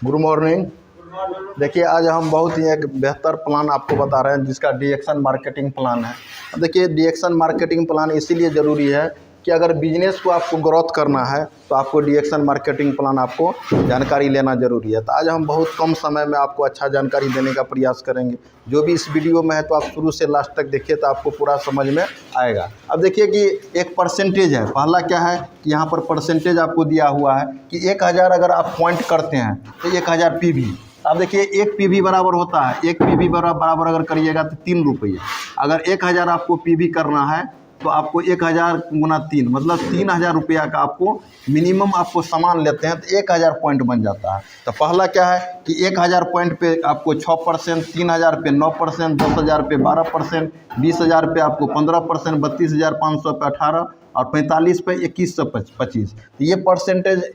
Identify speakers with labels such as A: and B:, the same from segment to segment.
A: Good morning. देखिए आज हम बहुत ही एक बेहतर प्लान आपको बता रहे हैं जिसका डीएक्शन मार्केटिंग प्लान है। देखिए डीएक्शन मार्केटिंग प्लान इसीलिए ज़रूरी है कि अगर बिजनेस को आपको ग्रोथ करना है तो आपको डीएक्शन मार्केटिंग प्लान आपको जानकारी लेना ज़रूरी है। तो आज हम बहुत कम समय में आपको अच्छा जानकारी देने का प्रयास करेंगे। जो भी इस वीडियो में है तो आप शुरू से लास्ट तक देखिए तो आपको पूरा समझ में आएगा। अब देखिए कि एक परसेंटेज है। पहला क्या है कि यहाँ पर परसेंटेज आपको दिया हुआ है कि 1000 अगर आप पॉइंट करते हैं तो 1000 PV। अब देखिए एक PV बराबर होता है, एक PV बराबर अगर करिएगा तो 3 रुपये। अगर 1000 आपको PV करना है तो आपको 1000 गुना 3 मतलब 3000 रुपया का आपको मिनिमम आपको सामान लेते हैं तो 1000 पॉइंट बन जाता है। तो पहला क्या है कि 1000 पॉइंट पे आपको 6%, 3000 पे 9%, 10,000 पे 12%, 20,000 पे आपको 15%, 32,500 पे 18 और 45 पे 2125। तो ये परसेंटेज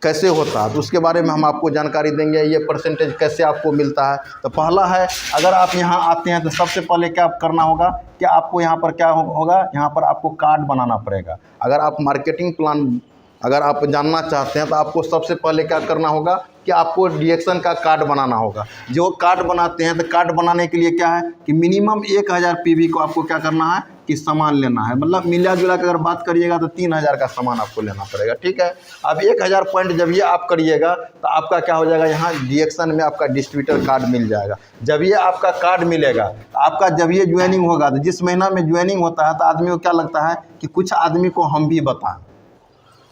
A: कैसे होता है तो उसके बारे में हम आपको जानकारी देंगे। ये परसेंटेज कैसे आपको मिलता है। तो पहला है, अगर आप यहाँ आते हैं तो सबसे पहले क्या करना होगा कि आपको यहाँ पर क्या होगा, यहाँ पर आपको कार्ड बनाना पड़ेगा। अगर आप मार्केटिंग प्लान अगर आप जानना चाहते हैं तो आपको सबसे पहले क्या करना होगा कि आपको डीएक्शन का कार्ड बनाना होगा। जो कार्ड बनाते हैं तो कार्ड बनाने के लिए क्या है कि मिनिमम 1000 PV को आपको क्या करना है कि सामान लेना है। मतलब मिला जुला के अगर बात करिएगा तो 3000 का सामान आपको लेना पड़ेगा। ठीक है। अब 1000 पॉइंट जब ये आप करिएगा तो आपका क्या हो जाएगा, यहाँ डीएक्शन में आपका डिस्ट्रीब्यूटर कार्ड मिल जाएगा। जब ये आपका कार्ड मिलेगा तो आपका जब ये ज्वाइनिंग होगा तो जिस महीना में ज्वाइनिंग होता है तो आदमी को क्या लगता है कि कुछ आदमी को हम भी बताएं।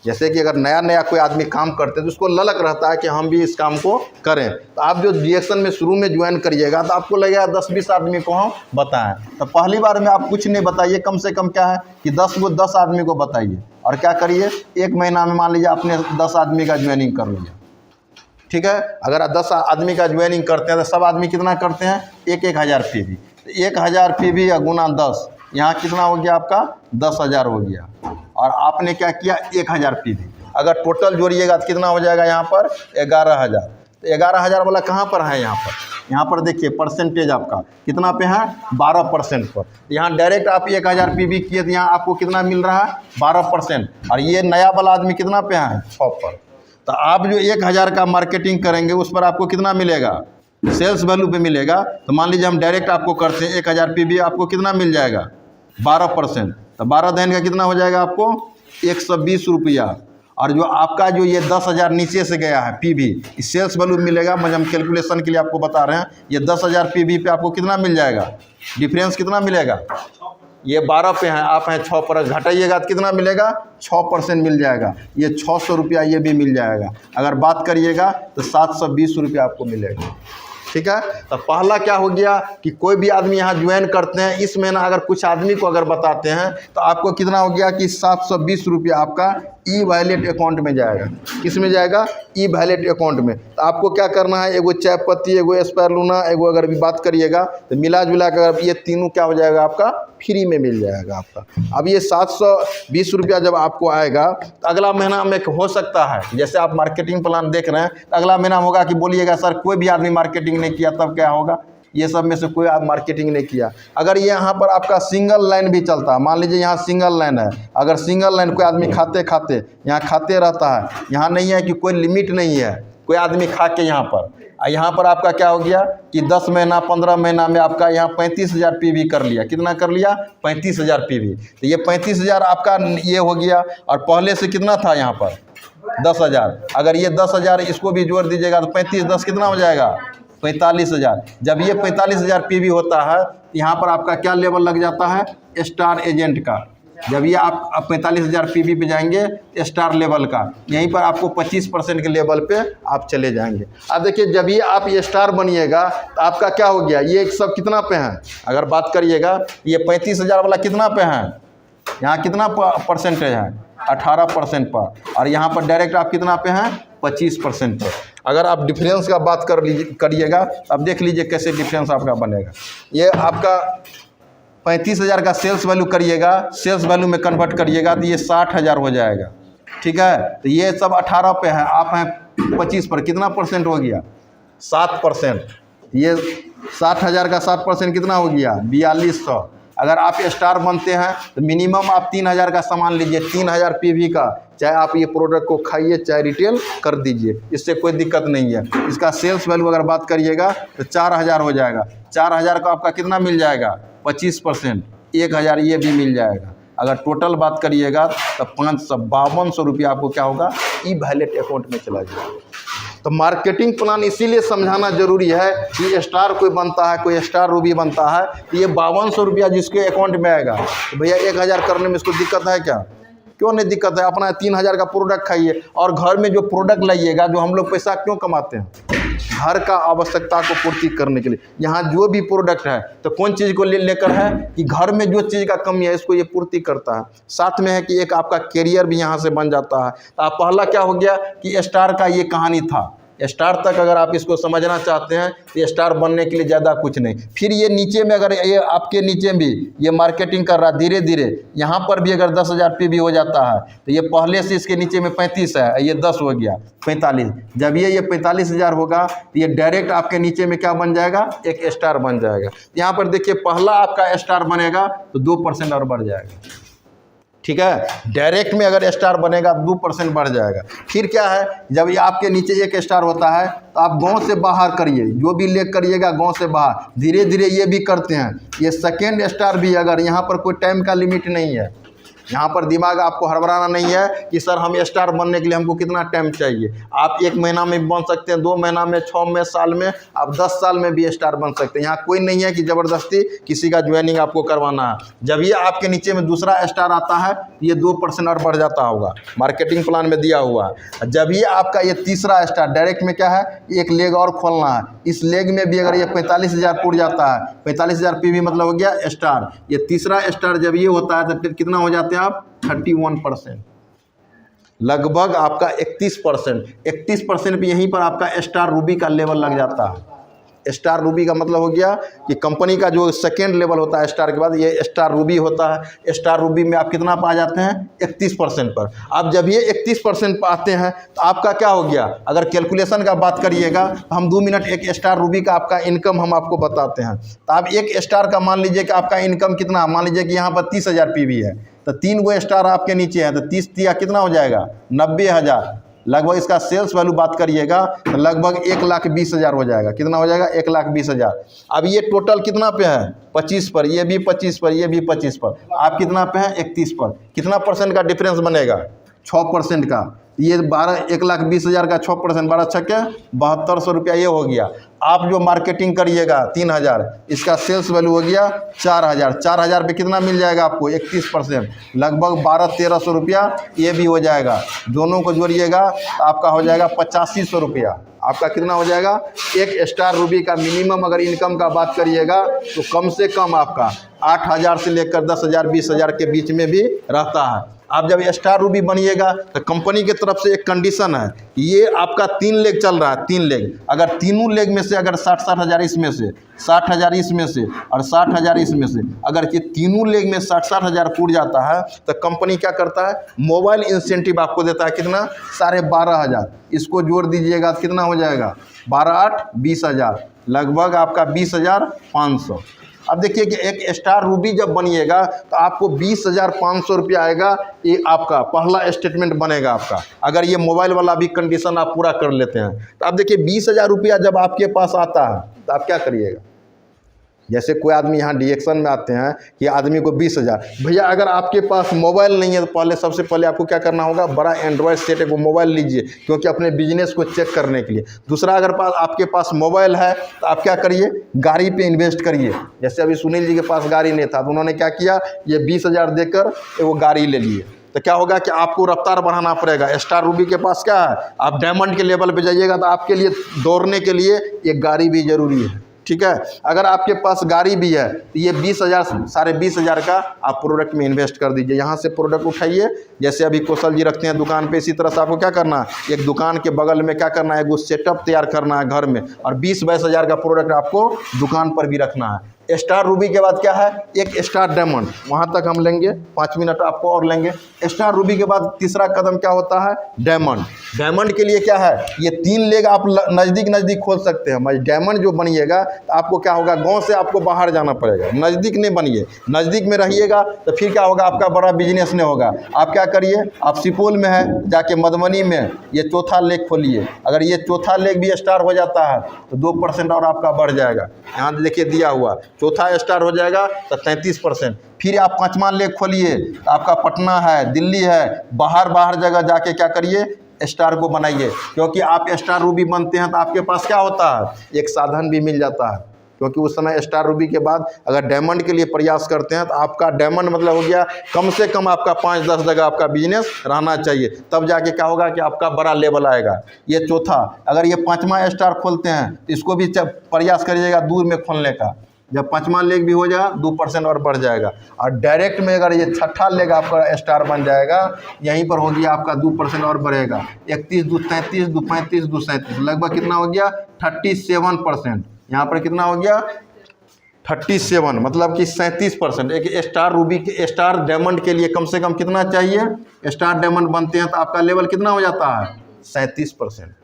A: जैसे कि अगर नया नया कोई आदमी काम करते हैं तो उसको ललक रहता है कि हम भी इस काम को करें। तो आप जो डीएक्शन में शुरू में ज्वाइन करिएगा तो आपको लगेगा 10-20 आदमी को हम बताएं। तो पहली बार में आप कुछ नहीं बताइए, कम से कम क्या है कि 10 आदमी को बताइए और क्या करिए, एक महीना में मान लीजिए आपने 10 आदमी का ज्वाइनिंग कर लिया। ठीक है। अगर आप 10 आदमी का ज्वाइनिंग करते हैं तो सब आदमी कितना करते हैं, 1000 PV। तो 1000 PV या गुना 10, यहाँ कितना हो गया आपका 10,000 हो गया। और आपने क्या किया 1000 PV। अगर टोटल जोड़िएगा तो कितना हो जाएगा यहाँ पर 11,000। तो 11,000 वाला कहाँ पर है, यहाँ पर देखिए परसेंटेज आपका कितना पे है 12% पर। यहाँ डायरेक्ट आप 1000 PV किए तो यहाँ आपको कितना मिल रहा है 12%। और ये नया वाला आदमी कितना पे है 6 पर। तो आप जो 1000 का मार्केटिंग करेंगे उस पर आपको कितना मिलेगा, सेल्स वैल्यू पे मिलेगा। तो मान लीजिए हम डायरेक्ट आपको करते हैं 1000 PV, आपको कितना मिल जाएगा 12%। तो 12 दिन का कितना हो जाएगा आपको 120 रुपया। और जो आपका जो ये 10,000 नीचे से गया है PV, इस सेल्स वैल्यू मिलेगा। मतलब हम कैलकुलेशन के लिए आपको बता रहे हैं, ये 10,000 PV पे आपको कितना मिल जाएगा, डिफरेंस कितना मिलेगा, ये 12 पे हैं, आप हैं 6 पर, घटाइएगा तो कितना मिलेगा 6% मिल जाएगा। ये 600 रुपया ये भी मिल जाएगा। अगर बात करिएगा तो 720 रुपया आपको मिलेगा। ठीक है। तो पहला क्या हो गया कि कोई भी आदमी यहाँ ज्वाइन करते हैं, इस महीना अगर कुछ आदमी को अगर बताते हैं तो आपको कितना हो गया कि 720 रुपया आपका ई वैलेट अकाउंट में जाएगा। किस में जाएगा, ई वैलेट अकाउंट में। तो आपको क्या करना है, एगो चाय पत्ती, एगो स्पायरुलिना, एगो अगर भी बात करिएगा तो मिला जुला कर ये तीनों क्या हो जाएगा आपका फ्री में मिल जाएगा आपका। अब ये 720 रुपया जब आपको आएगा तो अगला महीना में हो सकता है, जैसे आप मार्केटिंग प्लान देख रहे हैं तो अगला महीना होगा कि बोलिएगा सर कोई भी आदमी मार्केटिंग नहीं किया, तब क्या होगा, ये सब में से कोई आप मार्केटिंग नहीं किया। अगर ये यहाँ पर आपका सिंगल लाइन भी चलता है, मान लीजिए यहाँ सिंगल लाइन है, अगर सिंगल लाइन कोई आदमी खाते यहाँ खाते रहता है, यहाँ नहीं है कि कोई लिमिट नहीं है, कोई आदमी खा के यहाँ पर आपका क्या हो गया कि 10 महीना 15 महीना में आपका यहाँ 35,000 PV कर लिया। कितना कर लिया 35,000 PV। तो ये 35,000 आपका ये हो गया। और पहले से कितना था यहाँ पर 10,000। अगर ये 10,000 इसको भी जोड़ दीजिएगा तो 35 10 कितना हो जाएगा 45,000। जब ये 45,000 PV होता है तो यहाँ पर आपका क्या लेवल लग जाता है, स्टार एजेंट का। जब ये आप 45,000 PV पे जाएंगे स्टार लेवल का, यहीं पर आपको 25% के लेवल पे आप चले जाएंगे। अब देखिए जब ये आप ये स्टार बनिएगा तो आपका क्या हो गया, ये सब कितना पे हैं, अगर बात करिएगा ये 35,000 वाला कितना पे हैं, यहाँ कितना परसेंटेज है 18% पर। और यहाँ पर डायरेक्ट आप कितना पे हैं 25% पर। अगर आप डिफरेंस का बात करिएगा अब देख लीजिए कैसे डिफरेंस आपका बनेगा। ये आपका 35,000 का सेल्स वैल्यू करिएगा, सेल्स वैल्यू में कन्वर्ट करिएगा तो ये 60,000 हो जाएगा। ठीक है। तो ये सब 18 पे है, आप हैं 25 पर, कितना परसेंट हो गया 7%। ये 60,000 का 7% कितना हो गया 4200। अगर आप स्टार बनते हैं तो मिनिमम आप 3000 का सामान लीजिए, 3000 पीवी का, चाहे आप ये प्रोडक्ट को खाइए चाहे रिटेल कर दीजिए, इससे कोई दिक्कत नहीं है। इसका सेल्स वैल्यू अगर बात करिएगा तो 4000 हो जाएगा। 4000 का आपका कितना मिल जाएगा? 25%, 1000 ये भी मिल जाएगा। अगर टोटल बात करिएगा तो 5200 रुपया आपको क्या होगा? ई वैलेट अकाउंट में चला जाएगा। तो मार्केटिंग प्लान इसीलिए समझाना जरूरी है कि स्टार कोई बनता है, कोई स्टार रूबी बनता है, तो ये 5200 रुपया जिसके अकाउंट में आएगा तो भैया 1000 करने में इसको दिक्कत है क्या? क्यों नहीं दिक्कत है? अपना 3000 का प्रोडक्ट खाइए और घर में जो प्रोडक्ट लाइएगा, जो हम लोग पैसा क्यों कमाते हैं? घर का आवश्यकता को पूर्ति करने के लिए। यहाँ जो भी प्रोडक्ट है तो कौन चीज़ को लेकर है कि घर में जो चीज़ का कमी है इसको ये पूर्ति करता है। साथ में है कि एक आपका कैरियर भी यहाँ से बन जाता है। तो आप पहला क्या हो गया कि स्टार का ये कहानी था। स्टार तक अगर आप इसको समझना चाहते हैं तो स्टार बनने के लिए ज़्यादा कुछ नहीं। फिर ये नीचे में अगर ये आपके नीचे भी ये मार्केटिंग कर रहा है धीरे धीरे, यहाँ पर भी अगर 10,000 पीवी हो जाता है तो ये पहले से इसके नीचे में 35 है, ये 10 हो गया 45। जब ये 45,000 होगा तो ये डायरेक्ट आपके नीचे में क्या बन जाएगा? एक स्टार बन जाएगा। यहाँ पर देखिए पहला आपका स्टार बनेगा तो 2% और बढ़ जाएगा। ठीक है, डायरेक्ट में अगर स्टार बनेगा 2% बढ़ जाएगा। फिर क्या है, जब ये आपके नीचे एक स्टार होता है तो आप गांव से बाहर करिए, जो भी लेग करिएगा गांव से बाहर, धीरे धीरे ये भी करते हैं। ये सेकेंड स्टार भी अगर यहाँ पर कोई टाइम का लिमिट नहीं है, यहाँ पर दिमाग आपको हड़बड़ाना नहीं है कि सर हम स्टार बनने के लिए हमको कितना टाइम चाहिए। आप 1 महीना में बन सकते हैं, 2 महीना में, 6 में, साल में, आप 10 साल में भी स्टार बन सकते हैं। यहाँ कोई नहीं है कि ज़बरदस्ती किसी का ज्वाइनिंग आपको करवाना है। जब ये आपके नीचे में दूसरा स्टार आता है ये 2% और बढ़ जाता होगा, मार्केटिंग प्लान में दिया हुआ है। जब ये आपका ये तीसरा स्टार डायरेक्ट में क्या है, एक लेग और खोलना है। इस लेग में भी अगर ये 45,000 पूर जाता है, 45,000 पीवी मतलब हो गया स्टार। ये तीसरा स्टार जब ये होता है तो फिर कितना हो जाते हैं आप? 31%, लगभग आपका 31% पे यहीं पर आपका स्टार रूबी का लेवल लग जाता है। स्टार रूबी का मतलब हो गया कि कंपनी का जो सेकेंड लेवल होता है स्टार के बाद, ये स्टार रूबी होता है। स्टार रूबी में आप कितना पा जाते हैं? 31% पर। अब जब ये 31% पर आते हैं तो आपका क्या हो गया? अगर कैलकुलेशन का बात करिएगा तो हम 2 मिनट एक स्टार रूबी का आपका इनकम हम आपको बताते हैं। तो आप एक स्टार का मान लीजिए कि आपका इनकम कितना, मान लीजिए कि यहाँ पर 30,000 पीवी है तो 3 गो स्टार आपके नीचे है तो 30 दिया कितना हो जाएगा? 90,000। लगभग इसका सेल्स वैल्यू बात करिएगा तो लगभग 1,20,000 हो जाएगा। कितना हो जाएगा? 1,20,000। अब ये टोटल कितना पे है? 25 पर, ये भी 25 पर, ये भी 25 पर। आप कितना पे हैं? 31 पर। कितना % का डिफरेंस बनेगा? 6% का। ये 1,20,000 का 6%, 12 छक्के 7200 रुपया ये हो गया। आप जो मार्केटिंग करिएगा 3000, इसका सेल्स वैल्यू हो गया 4000। 4000 पे कितना मिल जाएगा आपको? 31%, लगभग 1200-1300 रुपया ये भी हो जाएगा। दोनों को जोड़िएगा तो आपका हो जाएगा 8500 रुपया। आपका कितना हो जाएगा? एक स्टार रूबी का मिनिमम अगर इनकम का बात करिएगा तो कम से कम आपका 8000 से लेकर 10,000 20,000 के बीच में भी रहता है। आप जब स्टार रूबी बनिएगा तो कंपनी की तरफ से एक कंडीशन है, ये आपका 3 लेग चल रहा है, 3 लेग। अगर तीनों लेग में से अगर 60-60 हज़ार इसमें से, 60 हज़ार इसमें से और 60 हज़ार इसमें से, अगर ये तीनों लेग में 60-60 हज़ार पूर जाता है तो कंपनी क्या करता है? मोबाइल इंसेंटिव आपको देता है। कितना? 12,500। इसको जोड़ दीजिएगा तो कितना हो जाएगा? 12-8 20,000, लगभग आपका 20,500। अब देखिए कि एक स्टार रूबी जब बनिएगा तो आपको 20,500 रुपया आएगा। ये आपका पहला स्टेटमेंट बनेगा आपका, अगर ये मोबाइल वाला भी कंडीशन आप पूरा कर लेते हैं। तो अब देखिए 20,000 रुपया जब आपके पास आता है तो आप क्या करिएगा? जैसे कोई आदमी यहाँ डिएक्शन में आते हैं कि आदमी को 20,000, भैया अगर आपके पास मोबाइल नहीं है तो पहले सबसे पहले आपको क्या करना होगा? बड़ा एंड्रॉयड सेट एक मोबाइल लीजिए, क्योंकि अपने बिजनेस को चेक करने के लिए। दूसरा, अगर आपके पास मोबाइल है तो आप क्या करिए? गाड़ी पे इन्वेस्ट करिए। जैसे अभी सुनील जी के पास गाड़ी नहीं था तो उन्होंने क्या किया? ये 20,000 देकर वो गाड़ी ले लिए। तो क्या होगा कि आपको रफ्तार बढ़ाना पड़ेगा। स्टार रूबी के पास क्या है? आप डायमंड के लेवल पे जाइएगा तो आपके लिए दौड़ने के लिए एक गाड़ी भी ज़रूरी है। ठीक है, अगर आपके पास गाड़ी भी है तो ये 20,000 20,500 का आप प्रोडक्ट में इन्वेस्ट कर दीजिए। यहाँ से प्रोडक्ट उठाइए, जैसे अभी कौशल जी रखते हैं दुकान पे, इसी तरह से आपको क्या करना है? एक दुकान के बगल में क्या करना है? वो सेटअप तैयार करना है घर में, और 20-22 हज़ार का प्रोडक्ट आपको दुकान पर भी रखना है। स्टार रूबी के बाद क्या है, एक स्टार डायमंड, वहाँ तक हम लेंगे, 5 मिनट आपको और लेंगे। स्टार रूबी के बाद तीसरा कदम क्या होता है, डायमंड। डायमंड के लिए क्या है, ये 3 लेग आप नज़दीक नज़दीक खोल सकते हैं। भाई डायमंड जो बनिएगा तो आपको क्या होगा, गांव से आपको बाहर जाना पड़ेगा, नज़दीक नहीं बनिए। नज़दीक में रहिएगा तो फिर क्या होगा, आपका बड़ा बिजनेस नहीं होगा। आप क्या करिए, आप सुपौल में है, जाके मधुबनी में ये चौथा लेग खोलिए। अगर ये चौथा लेग भी स्टार हो जाता है तो 2% और आपका बढ़ जाएगा। यहाँ देखिए दिया हुआ, चौथा स्टार हो जाएगा तो 33%। फिर आप 5वां लेग खोलिए तो आपका पटना है, दिल्ली है, बाहर जगह जाके क्या करिए, स्टार को बनाइए। क्योंकि आप स्टार रूबी बनते हैं तो आपके पास क्या होता है, एक साधन भी मिल जाता है। क्योंकि उस समय स्टार रूबी के बाद अगर डायमंड के लिए प्रयास करते हैं तो आपका डायमंड मतलब हो गया कम से कम आपका 5-10 जगह आपका बिजनेस रहना चाहिए, तब जाके क्या होगा कि आपका बड़ा लेवल आएगा। ये चौथा, अगर ये 5वां स्टार खोलते हैं तो इसको भी प्रयास करिएगा दूर में खोलने का। जब 5वां लेग भी हो जाएगा 2% और बढ़ जाएगा। और डायरेक्ट में अगर ये छठा लेग आपका स्टार बन जाएगा, यहीं पर हो गया आपका 2% और बढ़ेगा। 31, 2, 33, 2, 35, 2, 37, लगभग कितना हो गया, 37%। यहाँ पर कितना हो गया, 37, मतलब कि 37%। एक स्टार रूबी के, स्टार डायमंड के लिए कम से कम कितना चाहिए, स्टार डायमंड बनते हैं तो आपका लेवल कितना हो जाता है, 37%।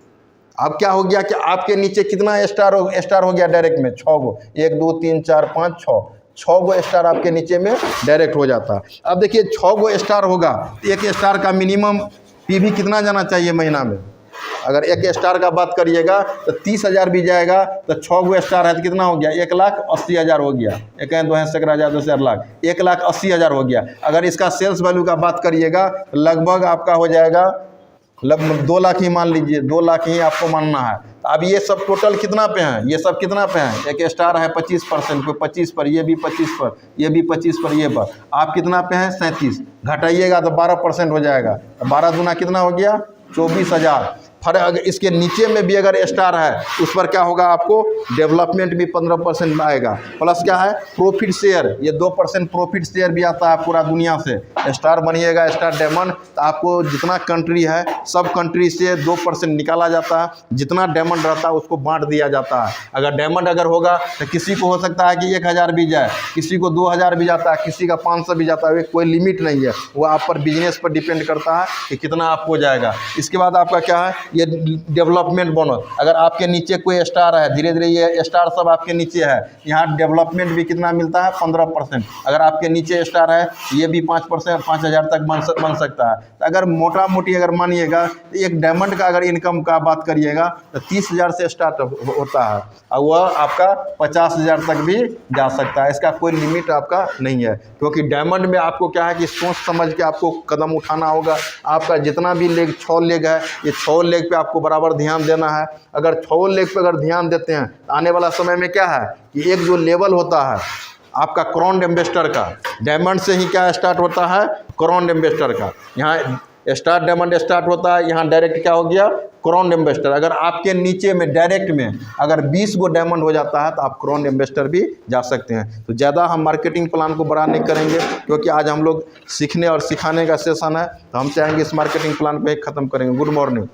A: अब क्या हो गया कि आपके नीचे कितना स्टार हो गया डायरेक्ट में, 6 गो, 1, 2, 3, 4, 5, 6 गो स्टार आपके नीचे में डायरेक्ट हो जाता है। अब देखिए 6 गो स्टार होगा, एक स्टार का मिनिमम पीवी कितना जाना चाहिए महीना में। अगर एक स्टार का बात करिएगा तो 30,000 भी जाएगा, तो 6 गो स्टार है तो कितना हो गया, 1,80,000 हो गया। 1 2 11,000 2 लाख, 1,80,000 हो गया। अगर इसका सेल्स वैल्यू का बात करिएगा तो लगभग आपका हो जाएगा, लगभग 2 लाख ही मान लीजिए, 2 लाख ही आपको मानना है। अब ये सब टोटल कितना पे हैं, ये सब कितना पे हैं, एक स्टार है 25%, कोई 25 पर, ये भी 25 पर, ये भी 25 पर, ये पर आप कितना पे हैं, 37। घटाइएगा तो 12% हो जाएगा, 12 दूना कितना हो गया, 24,000। फिर अगर इसके नीचे में भी अगर स्टार है उस पर क्या होगा, आपको डेवलपमेंट भी 15% आएगा। प्लस क्या है, प्रॉफिट शेयर, ये 2% प्रॉफिट शेयर भी आता है पूरा दुनिया से। स्टार बनिएगा, स्टार डायमंड, तो आपको जितना कंट्री है सब कंट्री से 2% निकाला जाता है। जितना डायमंड रहता है उसको बांट दिया जाता है। अगर डायमंड अगर होगा तो किसी को हो सकता है कि 1,000 भी जाए, किसी को 2,000 भी जाता है, किसी का 500 भी जाता है। कोई लिमिट नहीं है, वो आप पर बिजनेस पर डिपेंड करता है कि कितना आपको जाएगा। इसके बाद आपका क्या है, ये डेवलपमेंट बोनस। अगर आपके नीचे कोई स्टार है, धीरे धीरे ये स्टार सब आपके नीचे है, यहाँ डेवलपमेंट भी कितना मिलता है, 15%। अगर आपके नीचे स्टार है ये भी 5%, 5,000 तक बन सकता है। तो अगर मोटा मोटी अगर मानिएगा तो एक डायमंड का अगर इनकम का बात करिएगा तो 30,000 से स्टार्ट होता है और वह आपका 50,000 तक भी जा सकता है। इसका कोई लिमिट आपका नहीं है, क्योंकि डायमंड में आपको क्या है कि सोच समझ के आपको कदम उठाना होगा। आपका जितना भी लेग 6 लेग है, ये 6 लेग पे आपको बराबर ध्यान देना है। अगर 6 लेग पे अगर ध्यान देते हैं तो आने वाला समय में क्या है कि एक जो लेवल होता है आपका क्राउन एम्बेसडर का, डायमंड से ही क्या स्टार्ट होता है, क्राउन एम्बेसडर का। यहाँ स्टार डायमंड स्टार्ट होता है, यहाँ डायरेक्ट क्या हो गया, क्राउन एम्बेसडर। अगर आपके नीचे में डायरेक्ट में अगर 20 गो डायमंड हो जाता है तो आप क्राउन एम्बेसडर भी जा सकते हैं। तो ज़्यादा हम मार्केटिंग प्लान को बड़ा नहीं करेंगे, क्योंकि आज हम लोग सीखने और सिखाने का सेशन है, तो हम चाहेंगे इस मार्केटिंग प्लान को एक ख़त्म करेंगे। Good morning.